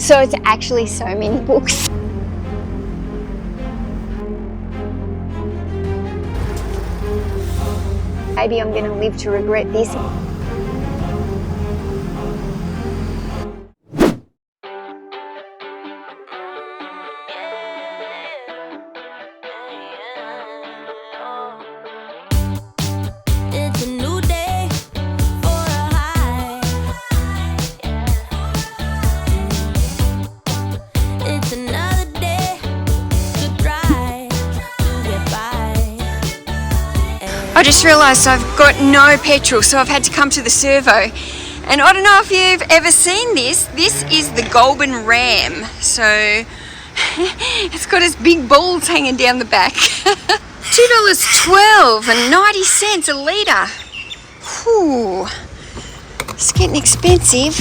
So it's actually so many books. Maybe I'm going to live to regret this. I just realised I've got no petrol, so I've had to come to the servo. And I don't know if you've ever seen this. This is the Golden Ram. So it's got its big balls hanging down the back. $2.12 a litre. Whew. It's getting expensive.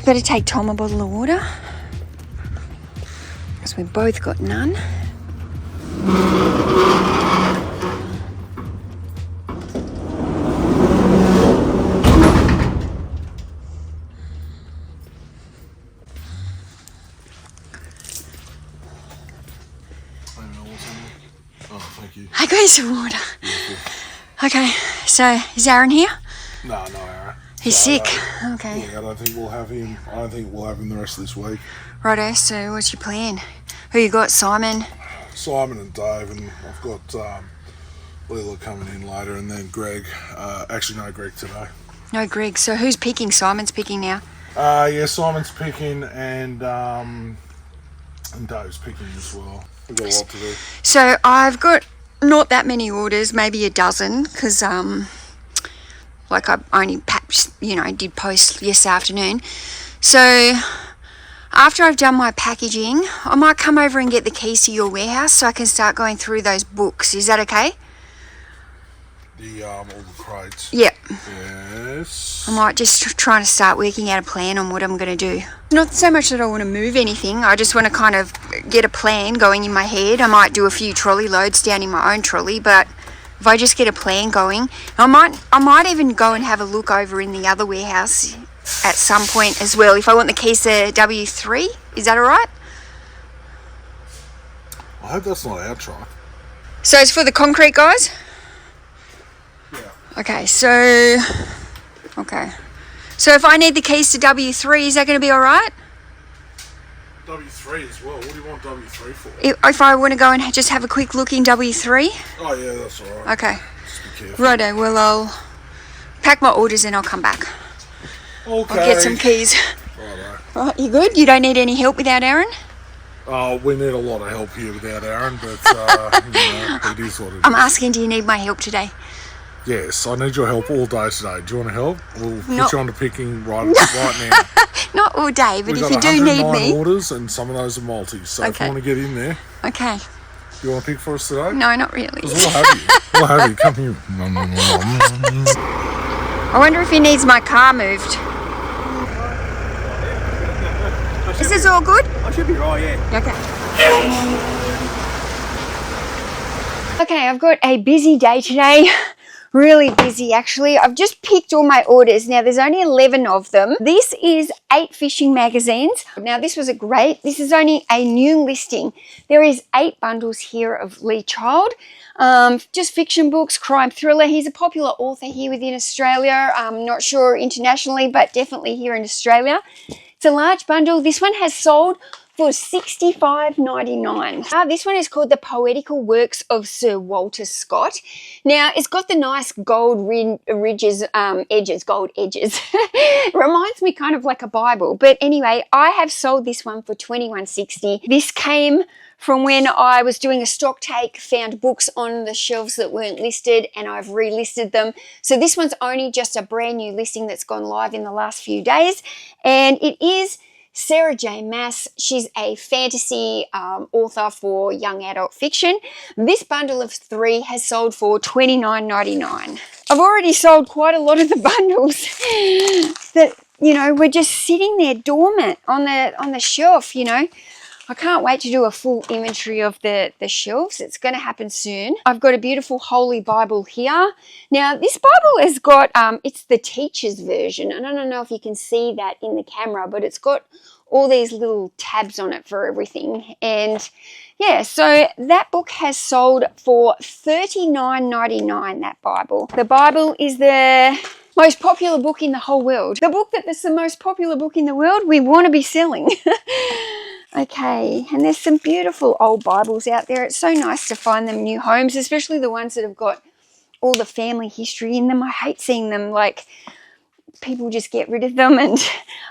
Better take Tom a bottle of water because we've both got none. Oh, thank you. I got you some water. Okay, so is Aaron here? No, Aaron. He's sick. Okay. Yeah, I don't think we'll have him the rest of this week. Righto, so what's your plan? Who you got? Simon and Dave, and I've got Leela coming in later, and then Greg. Actually, no Greg today. No Greg. So who's picking? Simon's picking now? Yeah, Simon's picking, and Dave's picking as well. We've got a lot to do. So I've got not that many orders, maybe a dozen, because like I only perhaps, did post yesterday afternoon. So after I've done my packaging, I might come over and get the keys to your warehouse so I can start going through those books. Is that okay? All the crates. Yep. Yes. I might just try to start working out a plan on what I'm going to do. Not so much that I want to move anything. I just want to kind of get a plan going in my head. I might do a few trolley loads down in my own trolley, but if I just get a plan going, I might even go and have a look over in the other warehouse at some point as well. If I want the keys to W3, is that all right? I hope that's not our truck. So it's for the concrete guys? Yeah. Okay, so if I need the keys to W3, is that going to be all right? W3 as well. What do you want W3 for? If I want to go and just have a quick look in W3? Oh yeah, that's all right. Okay. Just be careful. Righto, well I'll pack my orders and I'll come back. Okay. I'll get some keys. Righto. Right, you good? You don't need any help without Aaron? We need a lot of help here without Aaron, but it is what it is. I'm asking, do you need my help today? Yes, I need your help all day today. Do you want to help? We'll put you on to picking right now. Not all day, but We've if you do need me. orders, and some of those are multis. So if you want to get in there. Okay. You want to pick for us today? No, not really. Because we'll have you. We'll have you. Come here. I wonder if he needs my car moved. Is this all good? I should be right, yeah. Okay. Okay, I've got a busy day today. Really busy actually. I've just picked all my orders. Now there's only 11 of them. This is 8 fishing magazines. Now this is only a new listing. There is 8 bundles here of Lee Child. Just fiction books, crime thriller. He's a popular author here within Australia. I'm not sure internationally, but definitely here in Australia. It's a large bundle. This one has sold for $65.99. This one is called The Poetical Works of Sir Walter Scott. Now, it's got the nice gold edges. Reminds me kind of like a Bible. But anyway, I have sold this one for $21.60. This came from when I was doing a stock take, found books on the shelves that weren't listed, and I've relisted them. So this one's only just a brand new listing that's gone live in the last few days. And it is Sarah J. Maas. She's a fantasy author for young adult fiction. This bundle of 3 has sold for $29.99. I've already sold quite a lot of the bundles that, you know, were just sitting there dormant on the shelf, you know. I can't wait to do a full inventory of the shelves. It's going to happen soon. I've got a beautiful Holy Bible here. Now, this Bible has got, it's the teacher's version. And I don't know if you can see that in the camera, but it's got all these little tabs on it for everything. And yeah, so that book has sold for $39.99, that Bible. The Bible is the most popular book in the whole world. The book that's the most popular book in the world, we want to be selling. Okay, and there's some beautiful old Bibles out there. It's so nice to find them new homes, especially the ones that have got all the family history in them. I hate seeing them, like, people just get rid of them, and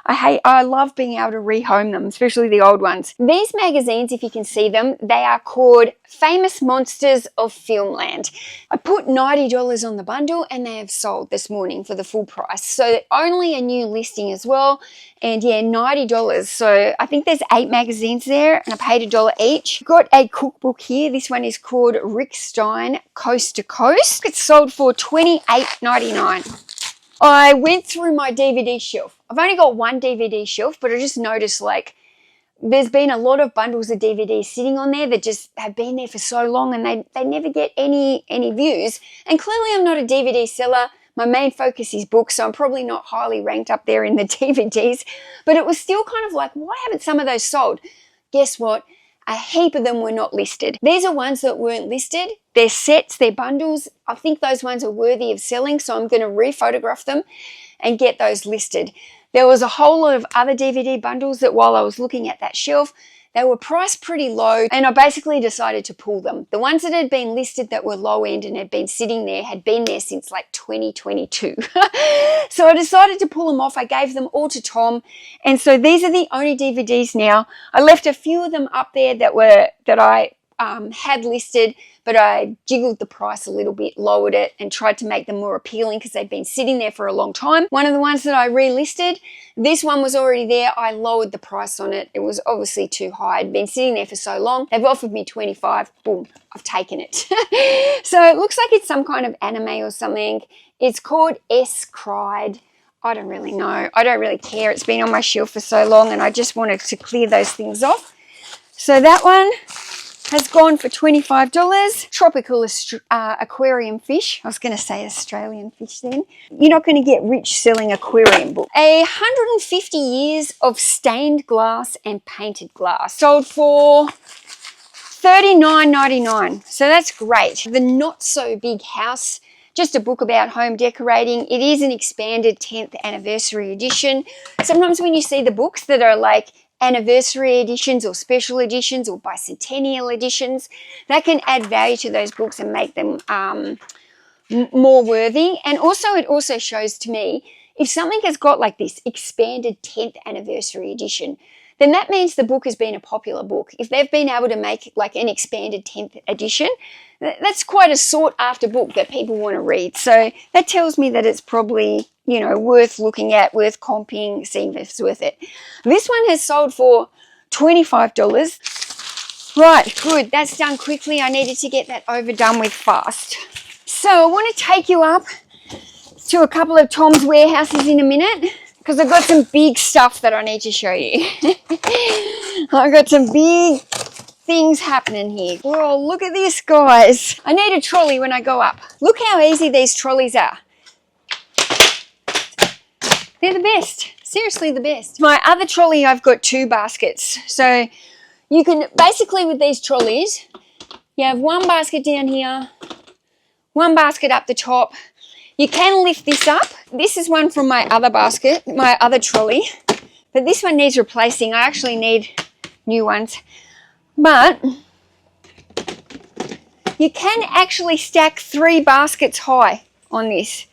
I love being able to rehome them, especially the old ones. These magazines, if you can see them, they are called Famous Monsters of Filmland. I put $90 on the bundle and they have sold this morning for the full price. So only a new listing as well. And yeah, $90. So I think there's 8 magazines there and I paid $1 each. Got a cookbook here. This one is called Rick Stein Coast to Coast. It's sold for $28.99. I went through my DVD shelf. I've only got one DVD shelf, but I just noticed, like, there's been a lot of bundles of DVDs sitting on there that just have been there for so long and they never get any views. And clearly I'm not a DVD seller. My main focus is books, so I'm probably not highly ranked up there in the DVDs. But it was still kind of like, why haven't some of those sold? Guess what? A heap of them were not listed. These are ones that weren't listed. They're sets, they're bundles. I think those ones are worthy of selling, so I'm going to rephotograph them and get those listed. There was a whole lot of other DVD bundles that while I was looking at that shelf, they were priced pretty low, and I basically decided to pull them. The ones that had been listed that were low end and had been sitting there had been there since like 2022. So I decided to pull them off. I gave them all to Tom, and so these are the only DVDs now. I left a few of them up there that I had listed, but I jiggled the price a little bit, lowered it, and tried to make them more appealing because they've been sitting there for a long time. One of the ones that I relisted, this one was already there. I lowered the price on it. It was obviously too high. I'd been sitting there for so long. They've offered me $25. Boom, I've taken it. So it looks like it's some kind of anime or something. It's called S Cried. I don't really know. I don't really care. It's been on my shelf for so long and I just wanted to clear those things off. So that one has gone for $25. Tropical aquarium fish. I was going to say Australian fish then. You're not going to get rich selling aquarium book. 150 years of stained glass and painted glass. Sold for $39.99. So that's great. The Not So Big House. Just a book about home decorating. It is an expanded 10th anniversary edition. Sometimes when you see the books that are like anniversary editions or special editions or bicentennial editions, that can add value to those books and make them more worthy. And also it also shows to me, if something has got like this expanded 10th anniversary edition, then that means the book has been a popular book. If they've been able to make like an expanded 10th edition, that's quite a sought after book that people want to read. So that tells me that it's probably, you know, worth looking at, worth comping, seeing if it's worth it. This one has sold for $25. Right, good. That's done quickly. I needed to get that overdone with fast. So I want to take you up to a couple of Tom's warehouses in a minute because I've got some big stuff that I need to show you. I've got some big things happening here. Whoa, look at this, guys. I need a trolley when I go up. Look how easy these trolleys are. They're the best. Seriously, the best. My other trolley, I've got 2 baskets. So you can, basically with these trolleys, you have one basket down here, one basket up the top. You can lift this up. This is one from my other basket, my other trolley. But this one needs replacing. I actually need new ones. But you can actually stack 3 baskets high on this,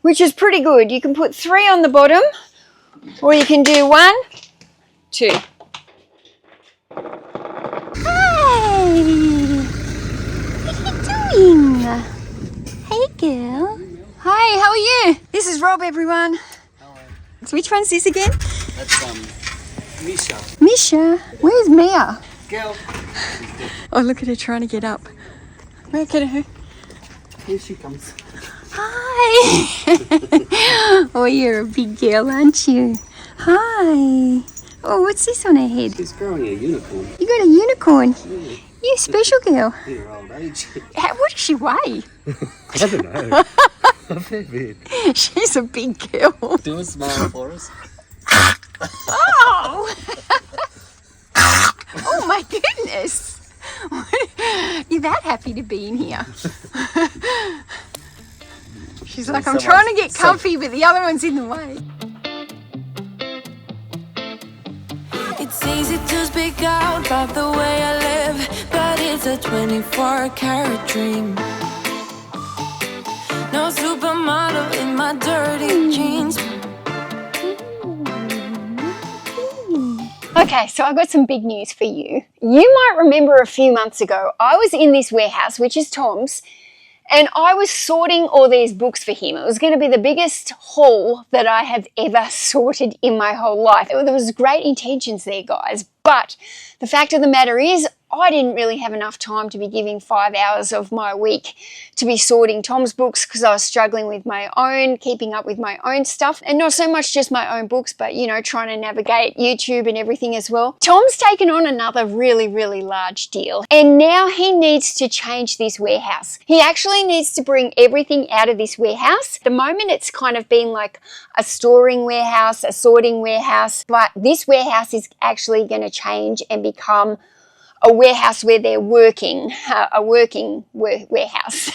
which is pretty good. You can put 3 on the bottom, or you can do 1, 2. Hi! What are you doing? Hey, girl. Hi, how are you? This is Rob, everyone. Hello. So which one's this again? That's Misha. Misha, where's Mia? Girl. Oh, look at her trying to get up. Look at her. Here she comes. Hi. Oh, you're a big girl, aren't you? Hi. Oh, what's this on her head? She's growing a unicorn. You got a unicorn. Yeah. You special girl. In her old age. What does she weigh? I don't know. A fair bit. She's a big girl. Do a smile for us. Oh! Oh my goodness! You're that happy to be in here. She's like, I'm trying to get comfy, but the other one's in the way. It's easy to speak out about the way I live, but it's a 24-karat dream. No supermodel in my dirty jeans. Okay, so I've got some big news for you. You might remember a few months ago, I was in this warehouse, which is Tom's, and I was sorting all these books for him. It was going to be the biggest haul that I have ever sorted in my whole life. There was great intentions there, guys, but the fact of the matter is, I didn't really have enough time to be giving 5 hours of my week to be sorting Tom's books because I was struggling with my own, keeping up with my own stuff, and not so much just my own books, but, you know, trying to navigate YouTube and everything as well. Tom's taken on another really, really large deal, and now he needs to change this warehouse. He actually needs to bring everything out of this warehouse. At the moment, it's kind of been like a storing warehouse, a sorting warehouse, but this warehouse is actually going to change and become a warehouse where they're working, warehouse,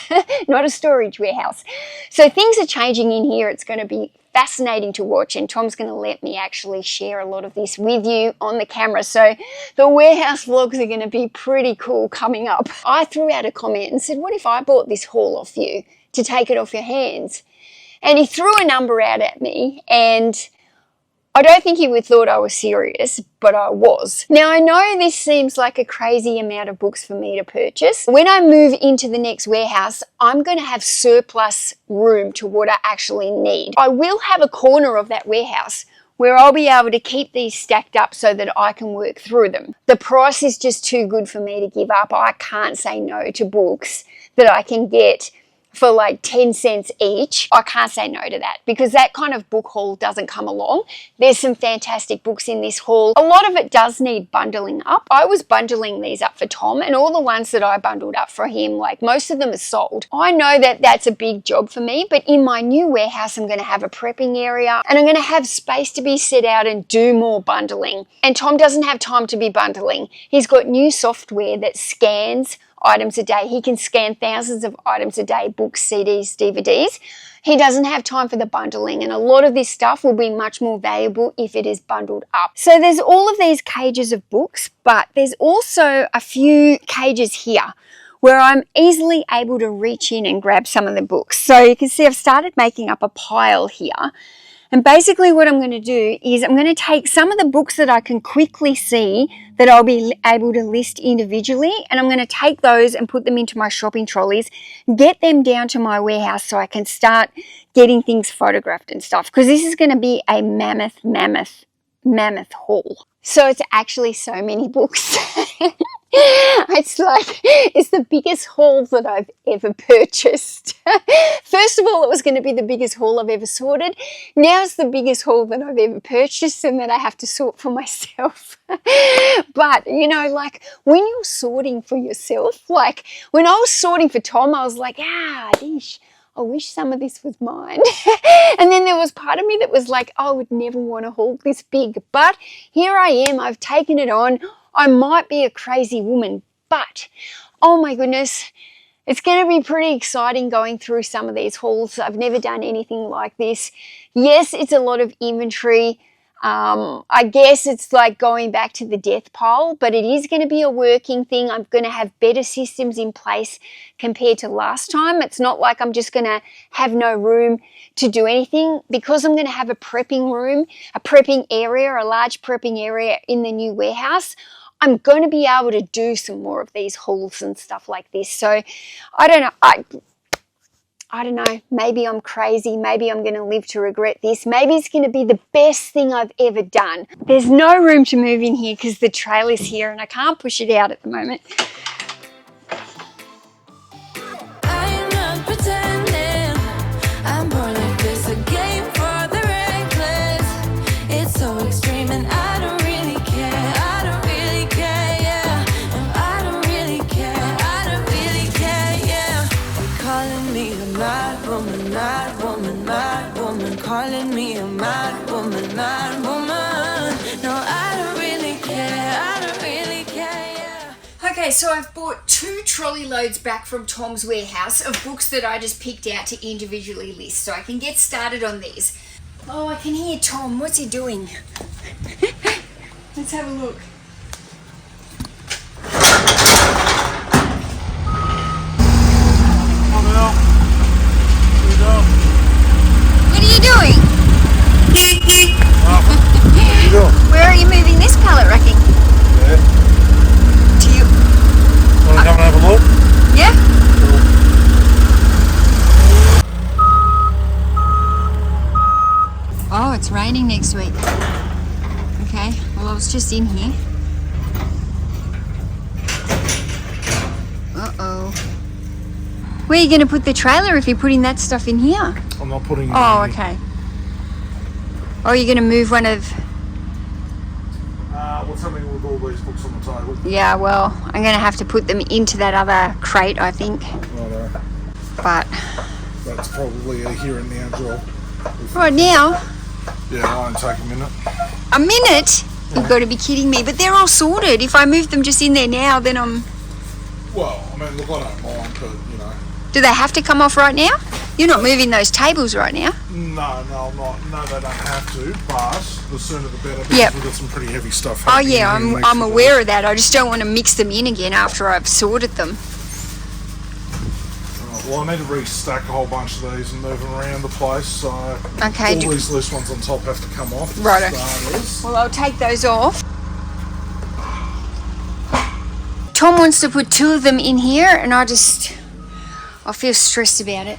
not a storage warehouse. So things are changing in here. It's going to be fascinating to watch, and Tom's going to let me actually share a lot of this with you on the camera. So the warehouse vlogs are going to be pretty cool coming up. I threw out a comment and said, what if I bought this haul off you to take it off your hands? And he threw a number out at me, and I don't think he would thought I was serious, but I was. Now, I know this seems like a crazy amount of books for me to purchase. When I move into the next warehouse, I'm going to have surplus room to what I actually need. I will have a corner of that warehouse where I'll be able to keep these stacked up so that I can work through them. The price is just too good for me to give up. I can't say no to books that I can get for like 10 cents each. I can't say no to that because that kind of book haul doesn't come along. There's some fantastic books in this haul. A lot of it does need bundling up. I was bundling these up for Tom, and all the ones that I bundled up for him, like most of them are sold. I know that that's a big job for me, but in my new warehouse, I'm going to have a prepping area and I'm going to have space to be set out and do more bundling. And Tom doesn't have time to be bundling. He's got new software that scans items a day. He can scan thousands of items a day, books, CDs, DVDs. He doesn't have time for the bundling, and a lot of this stuff will be much more valuable if it is bundled up. So there's all of these cages of books, but there's also a few cages here where I'm easily able to reach in and grab some of the books. So you can see I've started making up a pile here. And basically what I'm going to do is I'm going to take some of the books that I can quickly see that I'll be able to list individually, and I'm going to take those and put them into my shopping trolleys, get them down to my warehouse so I can start getting things photographed and stuff, because this is going to be a mammoth haul. So it's actually so many books. It's the biggest haul that I've ever purchased. First of all, it was going to be the biggest haul I've ever sorted. Now it's the biggest haul that I've ever purchased and that I have to sort for myself. But, you know, like when you're sorting for yourself, like when I was sorting for Tom, I was like, dish, I wish some of this was mine. And then there was part of me that was like, I would never want to haul this big. But here I am, I've taken it on. I might be a crazy woman, but oh my goodness, it's going to be pretty exciting going through some of these hauls. I've never done anything like this. Yes, it's a lot of inventory. I guess it's like going back to the death pile, but it is going to be a working thing. I'm going to have better systems in place compared to last time. It's not like I'm just going to have no room to do anything, because I'm going to have a prepping room, a prepping area, a large prepping area in the new warehouse. I'm going to be able to do some more of these hauls and stuff like this. So I don't know. I don't know, maybe I'm crazy, maybe I'm going to live to regret this, maybe it's going to be the best thing I've ever done. There's no room to move in here because the trailer's here and I can't push it out at the moment. I'm not pretending. I'm born like this, a game for the reckless. It's so extreme and I don't really care. I don't really care, yeah. And I don't really care. I don't really care, yeah. They're calling me a mad woman, mad woman, mad woman. Calling me a mad woman, mad woman. No, I don't really care. I don't really care, yeah. Okay, so I've bought 2 trolley loads back from Tom's warehouse of books that I just picked out to individually list, so I can get started on these. Oh, I can hear Tom. What's he doing? Let's have a look. Come on, Mel. Here we go. What are you doing? What are you doing? Where are you moving this pallet racking? Yeah. To you? Want to come and have a look? Yeah? Oh, it's raining next week. Okay, well I was just in here. Uh-oh. Where are you going to put the trailer if you're putting that stuff in here? I'm not putting it Oh, in here. okay. Or are you going to move one of... What's happening with all these books on the table? Yeah, well, I'm going to have to put them into that other crate, I think. Righto. But That's probably a here and now job. right now, Yeah, it won't take a minute. a minute? You've got to be kidding me. But they're all sorted. If I move them just in there now, then I'm... Well, I mean, look, I don't mind, but, you know. Do they have to come off right now? You're not moving those tables right now. No, I'm not. No, they don't have to, but the sooner the better because Yep. we've got some pretty heavy stuff Oh happening yeah, in the I'm next few aware of that. I just don't want to mix them in again after I've sorted them. days. Well, I need to restack a whole bunch of these and move them around the place, so Okay, all these loose ones on top have to come off. for Righto. starters. Well, I'll take those off. Tom wants to put 2 of them in here and I feel stressed about it.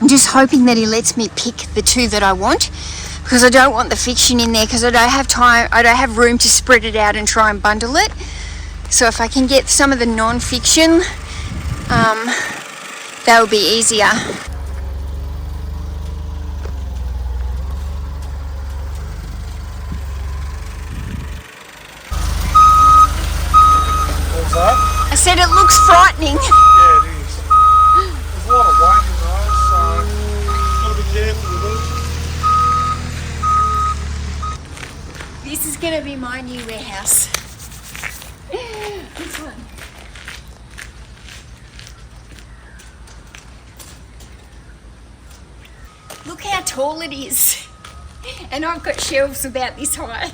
I'm just hoping that he lets me pick the 2 that I want because I don't want the fiction in there because I don't have time, I don't have room to spread it out and try and bundle it. So if I can get some of the non-fiction, that would be easier. What's that? I said it looks frightening. Yeah, it is. There's a lot of weight in those, so you've got to be careful with it. This is going to be my new warehouse. This one. Look how tall it is. And I've got shelves about this high.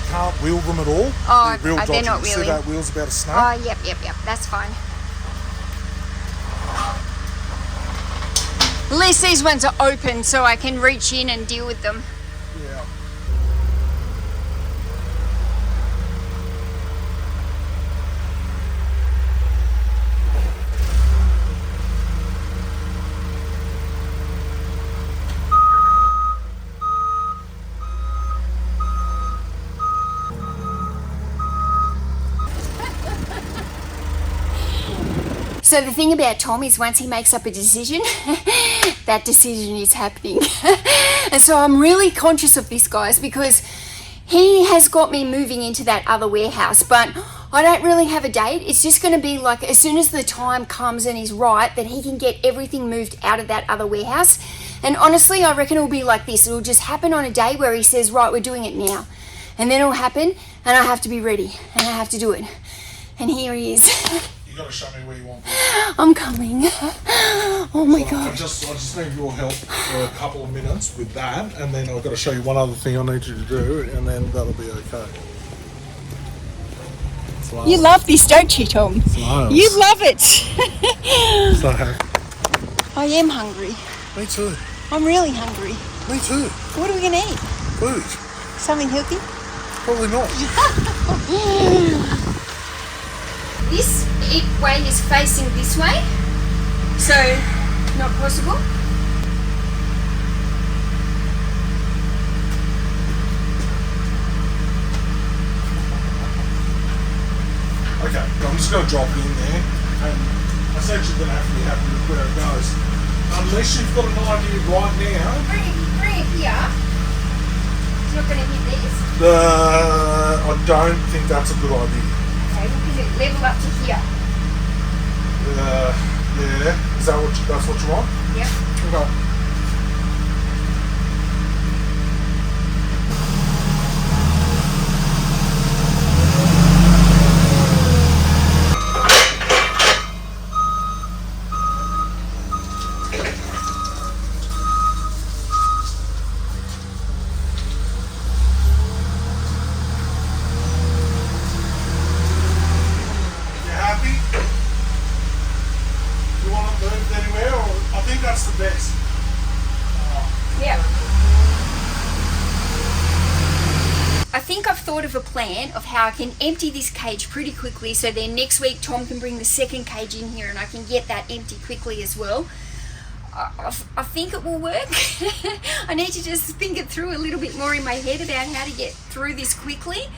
Can't wheel them at all. Oh, They're real they're dodgy. not You see wheeling. that wheel's about a snake? Oh, yep, that's fine. At least these ones are open so I can reach in and deal with them. Yeah. So the thing about Tom is once he makes up a decision, that decision is happening. And so I'm really conscious of this, guys, because he has got me moving into that other warehouse, but I don't really have a date. It's just going to be like as soon as the time comes and he's right, that he can get everything moved out of that other warehouse. And honestly, I reckon it'll be like this. It'll just happen on a day where he says, right, we're doing it now. And then it'll happen and I have to be ready and I have to do it. And here he is. You got to show me where you want this. I'm coming. Oh my I God. just need your help for a couple of minutes with that, and then I've got to show you one other thing I need you to do, and then that'll be okay. You love this, don't you, Tom? Smiles. You love it. So happy. I am hungry. Me too. I'm really hungry. Me too. What are we going to eat? Food. Something healthy? Probably not. This way is facing this way, so not possible. Okay, I'm just going to drop in there, and I said you're going to have to be happy with where it goes. Unless you've got an idea right now. Bring it here. It's not going to hit this. I don't think that's a good idea. Okay, because it level up to here. Yeah. Is that's what you want? Yep. Okay. You happy? You want to move anywhere, or I think that's the best. Yeah. I think I've thought of a plan of how I can empty this cage pretty quickly, so then next week Tom can bring the second cage in here and I can get that empty quickly as well. I think it will work. I need to just think it through a little bit more in my head about how to get through this quickly.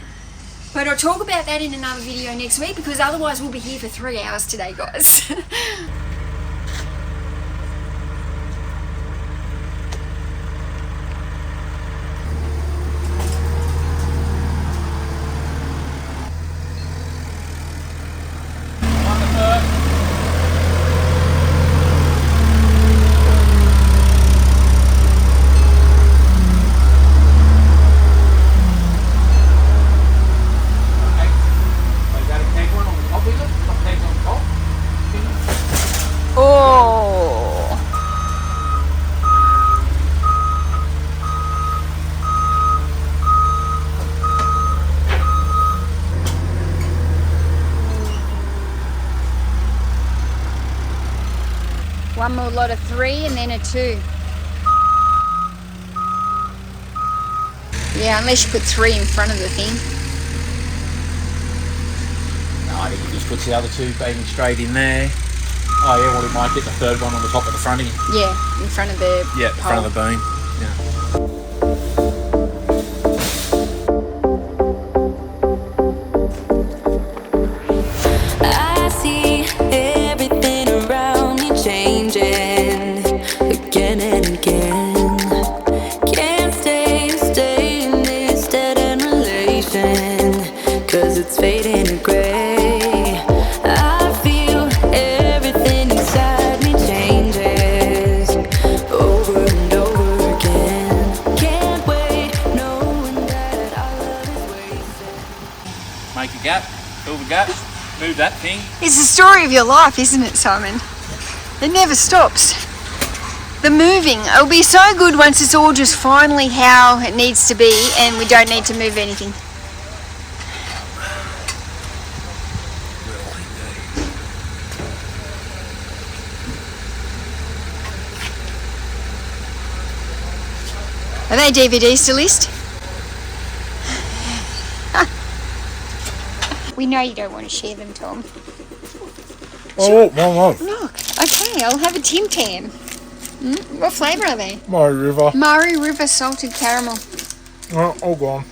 But I'll talk about that in another video next week, because otherwise we'll be here for 3 hours today, guys. Oh. One more lot of 3 and then a 2. Yeah, unless you put 3 in front of the thing. No, I think he just puts the other 2 banging straight in there. Oh yeah, well he might get the third one on the top of the front again. Yeah, in front of the Yeah, in front pole. of the beam. Yeah. I see everything around me changing again and again. Can't stay in this dead end relation, 'cause it's fading to gray. I feel everything inside me changes over and over again. Can't wait, knowing that our love is wasted. Make a gap, fill the gap, move that thing. It's the story of your life, isn't it, Simon? It never stops. The moving, it'll be so good once it's all just finally how it needs to be and we don't need to move anything. Are they DVDs to list? We know you don't want to share them, Tom. Oh, one. Look, okay, I'll have a Tim Tam. What flavour are they? Murray River. Murray River salted caramel. Oh, all gone.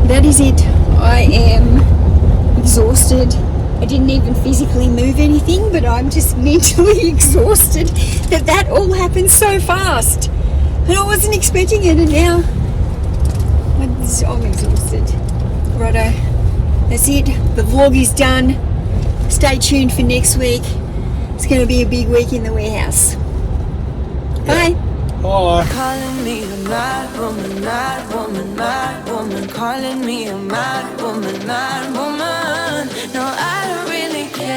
That is it. I am exhausted. I didn't even physically move anything, but I'm just mentally exhausted that all happened so fast. And I wasn't expecting it, and now I'm exhausted. Righto, that's it. The vlog is done. Stay tuned for next week. It's going to be a big week in the warehouse. Bye. Bye. Calling me a mad woman, mad woman, mad woman. Calling me a mad woman, mad woman. No, I don't really care.